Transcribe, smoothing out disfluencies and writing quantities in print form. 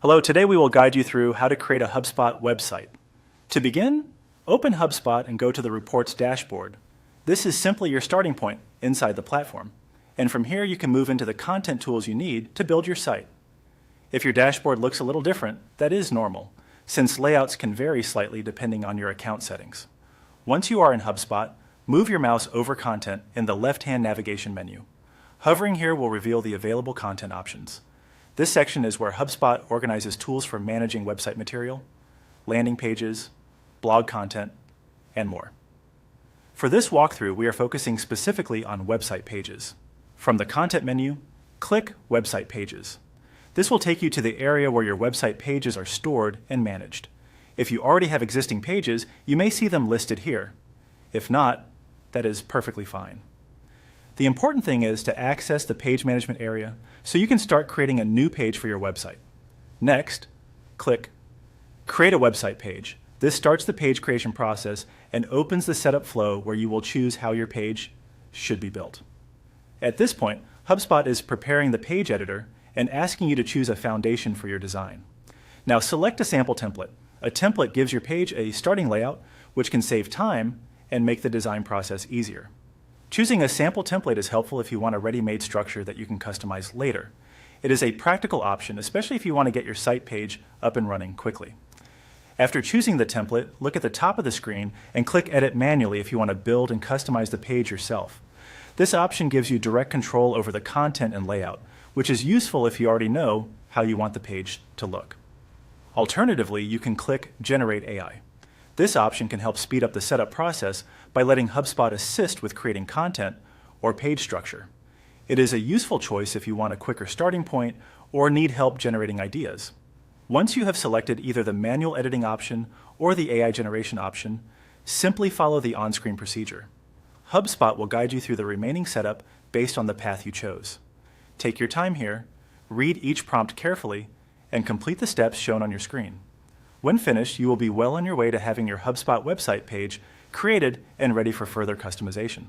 Hello, today we will guide you through how to create a HubSpot website. To begin, open HubSpot and go to the Reports dashboard. This is simply your starting point inside the platform. And from here you can move into the content tools you need to build your site. If your dashboard looks a little different, that is normal, since layouts can vary slightly depending on your account settings. Once you are in HubSpot, move your mouse over content in the left-hand navigation menu. Hovering here will reveal the available content options. This section is where HubSpot organizes tools for managing website material, landing pages, blog content, and more. For this walkthrough, we are focusing specifically on website pages. From the Content menu, click Website Pages. This will take you to the area where your website pages are stored and managed. If you already have existing pages, you may see them listed here. If not, that is perfectly fine. The important thing is to access the page management area so you can start creating a new page for your website. Next, click Create a Website Page. This starts the page creation process and opens the setup flow where you will choose how your page should be built. At this point, HubSpot is preparing the page editor and asking you to choose a foundation for your design. Now select a sample template. A template gives your page a starting layout which can save time and make the design process easier. Choosing a sample template is helpful if you want a ready-made structure that you can customize later. It is a practical option, especially if you want to get your site page up and running quickly. After choosing the template, look at the top of the screen and click Edit manually if you want to build and customize the page yourself. This option gives you direct control over the content and layout, which is useful if you already know how you want the page to look. Alternatively, you can click Generate AI. This option can help speed up the setup process by letting HubSpot assist with creating content or page structure. It is a useful choice if you want a quicker starting point or need help generating ideas. Once you have selected either the manual editing option or the AI generation option, simply follow the on-screen procedure. HubSpot will guide you through the remaining setup based on the path you chose. Take your time here, read each prompt carefully, and complete the steps shown on your screen. When finished, you will be well on your way to having your HubSpot website page created and ready for further customization.